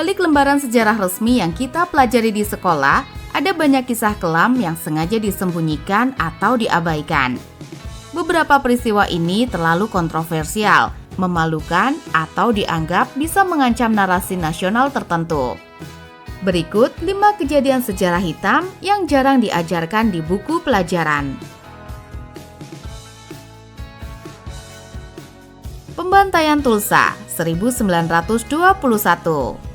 balik lembaran sejarah resmi yang kita pelajari di sekolah, ada banyak kisah kelam yang sengaja disembunyikan atau diabaikan. Beberapa peristiwa ini terlalu kontroversial, memalukan, atau dianggap bisa mengancam narasi nasional tertentu. Berikut 5 kejadian sejarah hitam yang jarang diajarkan di buku pelajaran. Pembantaian Tulsa, 1921.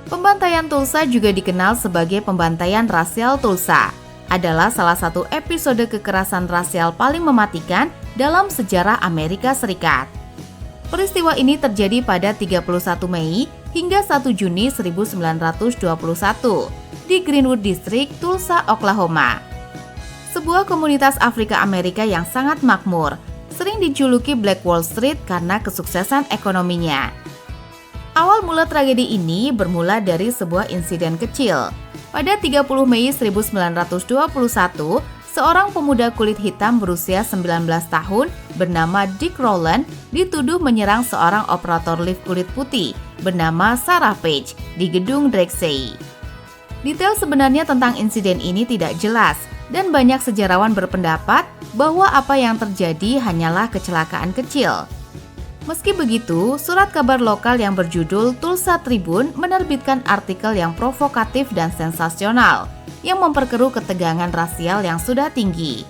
Pembantaian Tulsa juga dikenal sebagai pembantaian rasial Tulsa, adalah salah satu episode kekerasan rasial paling mematikan dalam sejarah Amerika Serikat. Peristiwa ini terjadi pada 31 Mei hingga 1 Juni 1921 di Greenwood District, Tulsa, Oklahoma. Sebuah komunitas Afrika Amerika yang sangat makmur, sering dijuluki Black Wall Street karena kesuksesan ekonominya. Awal mula tragedi ini bermula dari sebuah insiden kecil. Pada 30 Mei 1921, seorang pemuda kulit hitam berusia 19 tahun bernama Dick Rowland dituduh menyerang seorang operator lift kulit putih bernama Sarah Page di gedung Drexel. Detail sebenarnya tentang insiden ini tidak jelas dan banyak sejarawan berpendapat bahwa apa yang terjadi hanyalah kecelakaan kecil. Meski begitu, surat kabar lokal yang berjudul Tulsa Tribune menerbitkan artikel yang provokatif dan sensasional yang memperkeruh ketegangan rasial yang sudah tinggi.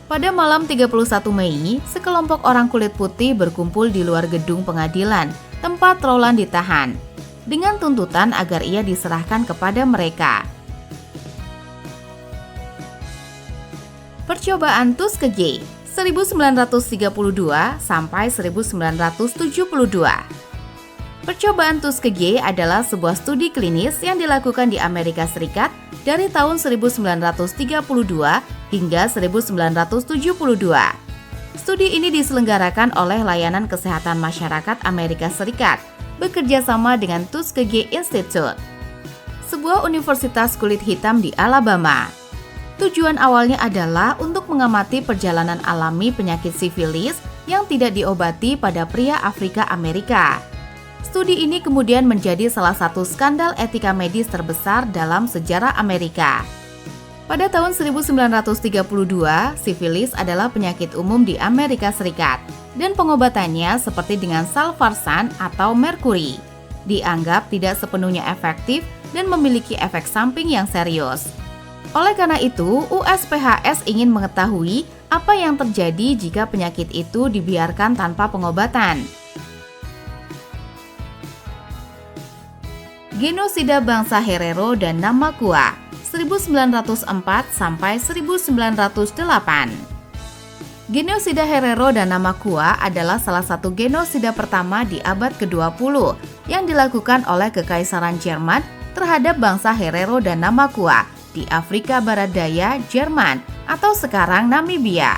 Pada malam 31 Mei, sekelompok orang kulit putih berkumpul di luar gedung pengadilan tempat Rowland ditahan, dengan tuntutan agar ia diserahkan kepada mereka. Percobaan Tuskegee, 1932 sampai 1972. Percobaan Tuskegee adalah sebuah studi klinis yang dilakukan di Amerika Serikat dari tahun 1932 hingga 1972. Studi ini diselenggarakan oleh Layanan Kesehatan Masyarakat Amerika Serikat bekerja sama dengan Tuskegee Institute, sebuah universitas kulit hitam di Alabama. Tujuan awalnya adalah untuk mengamati perjalanan alami penyakit sifilis yang tidak diobati pada pria Afrika Amerika. Studi ini kemudian menjadi salah satu skandal etika medis terbesar dalam sejarah Amerika. Pada tahun 1932, sifilis adalah penyakit umum di Amerika Serikat dan pengobatannya seperti dengan salvarsan atau merkuri. Dianggap tidak sepenuhnya efektif dan memiliki efek samping yang serius. Oleh karena itu, USPHS ingin mengetahui apa yang terjadi jika penyakit itu dibiarkan tanpa pengobatan. Genosida bangsa Herero dan Namaqua, 1904 sampai 1908. Genosida Herero dan Namaqua adalah salah satu genosida pertama di abad ke-20 yang dilakukan oleh Kekaisaran Jerman terhadap bangsa Herero dan Namaqua di Afrika Barat Daya, Jerman, atau sekarang Namibia.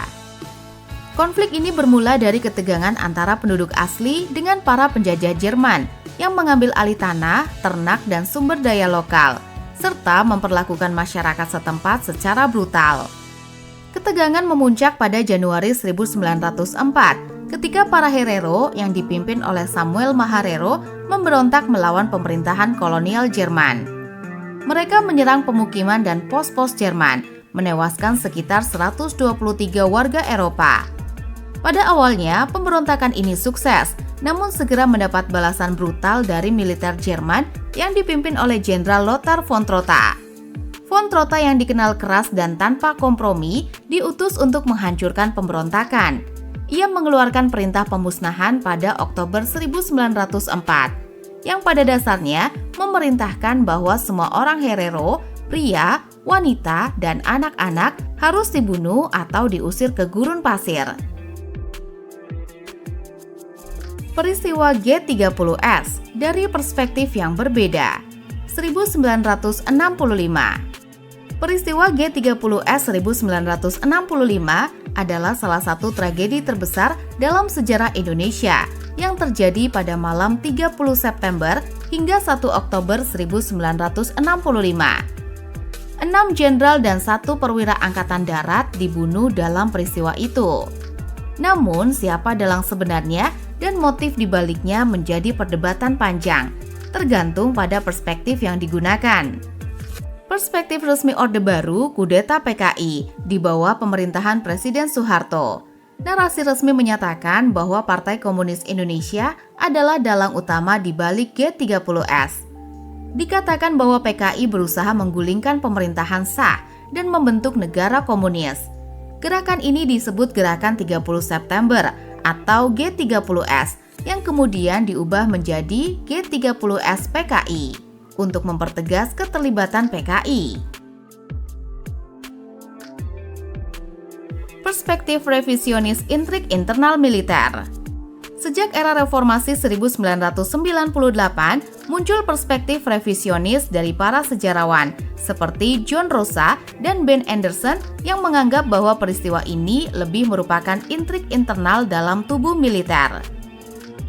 Konflik ini bermula dari ketegangan antara penduduk asli dengan para penjajah Jerman yang mengambil alih tanah, ternak, dan sumber daya lokal, serta memperlakukan masyarakat setempat secara brutal. Ketegangan memuncak pada Januari 1904 ketika para Herero yang dipimpin oleh Samuel Maharero memberontak melawan pemerintahan kolonial Jerman. Mereka menyerang pemukiman dan pos-pos Jerman, menewaskan sekitar 123 warga Eropa. Pada awalnya, pemberontakan ini sukses, namun segera mendapat balasan brutal dari militer Jerman yang dipimpin oleh Jenderal Lothar von Trotha. Von Trotha yang dikenal keras dan tanpa kompromi diutus untuk menghancurkan pemberontakan. Ia mengeluarkan perintah pemusnahan pada Oktober 1904. Yang pada dasarnya memerintahkan bahwa semua orang Herero, pria, wanita, dan anak-anak harus dibunuh atau diusir ke gurun pasir. Peristiwa G30S dari perspektif yang berbeda, 1965. Peristiwa G30S 1965 adalah salah satu tragedi terbesar dalam sejarah Indonesia yang terjadi pada malam 30 September hingga 1 Oktober 1965. 6 jenderal dan 1 perwira angkatan darat dibunuh dalam peristiwa itu. Namun, siapa dalang sebenarnya dan motif dibaliknya menjadi perdebatan panjang. tergantung pada perspektif yang digunakan. Perspektif resmi Orde Baru, kudeta PKI, di bawah pemerintahan Presiden Soeharto. Narasi resmi menyatakan bahwa Partai Komunis Indonesia adalah dalang utama di balik G30S. Dikatakan bahwa PKI berusaha menggulingkan pemerintahan sah dan membentuk negara komunis. Gerakan ini disebut Gerakan 30 September atau G30S yang kemudian diubah menjadi G30S PKI untuk mempertegas keterlibatan PKI. Perspektif revisionis intrik internal militer. Sejak era reformasi 1998, muncul perspektif revisionis dari para sejarawan seperti John Rosa dan Ben Anderson yang menganggap bahwa peristiwa ini lebih merupakan intrik internal dalam tubuh militer.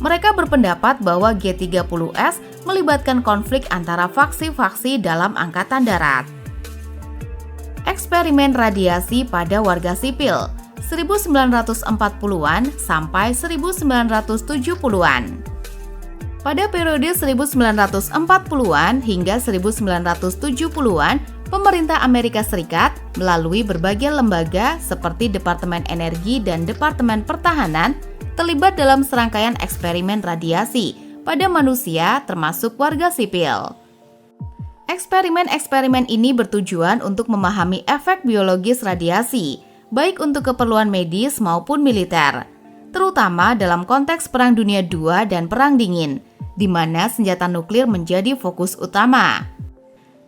Mereka berpendapat bahwa G30S melibatkan konflik antara faksi-faksi dalam angkatan darat. Eksperimen radiasi pada warga sipil 1940-an sampai 1970-an. Pada periode 1940-an hingga 1970-an, pemerintah Amerika Serikat melalui berbagai lembaga seperti Departemen Energi dan Departemen Pertahanan terlibat dalam serangkaian eksperimen radiasi pada manusia termasuk warga sipil. Eksperimen-eksperimen ini bertujuan untuk memahami efek biologis radiasi, baik untuk keperluan medis maupun militer, terutama dalam konteks Perang Dunia II dan Perang Dingin, di mana senjata nuklir menjadi fokus utama.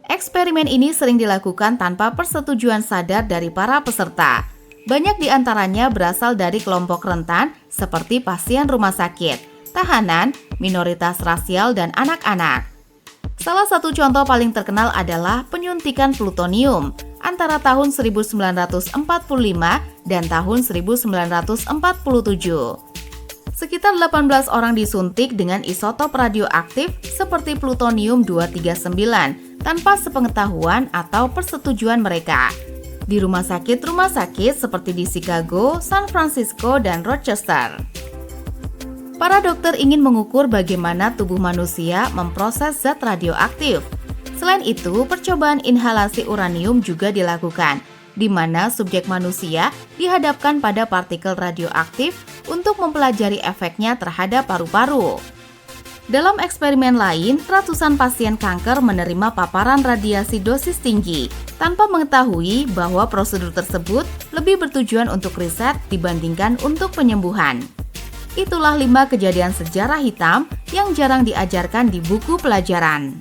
Eksperimen ini sering dilakukan tanpa persetujuan sadar dari para peserta. Banyak di antaranya berasal dari kelompok rentan seperti pasien rumah sakit, tahanan, minoritas rasial, dan anak-anak. Salah satu contoh paling terkenal adalah penyuntikan plutonium antara tahun 1945 dan tahun 1947. Sekitar 18 orang disuntik dengan isotop radioaktif seperti plutonium-239 tanpa sepengetahuan atau persetujuan mereka. Di rumah sakit seperti di Chicago, San Francisco, dan Rochester. Para dokter ingin mengukur bagaimana tubuh manusia memproses zat radioaktif. Selain itu, percobaan inhalasi uranium juga dilakukan, di mana subjek manusia dihadapkan pada partikel radioaktif untuk mempelajari efeknya terhadap paru-paru. Dalam eksperimen lain, ratusan pasien kanker menerima paparan radiasi dosis tinggi tanpa mengetahui bahwa prosedur tersebut lebih bertujuan untuk riset dibandingkan untuk penyembuhan. Itulah 5 kejadian sejarah hitam yang jarang diajarkan di buku pelajaran.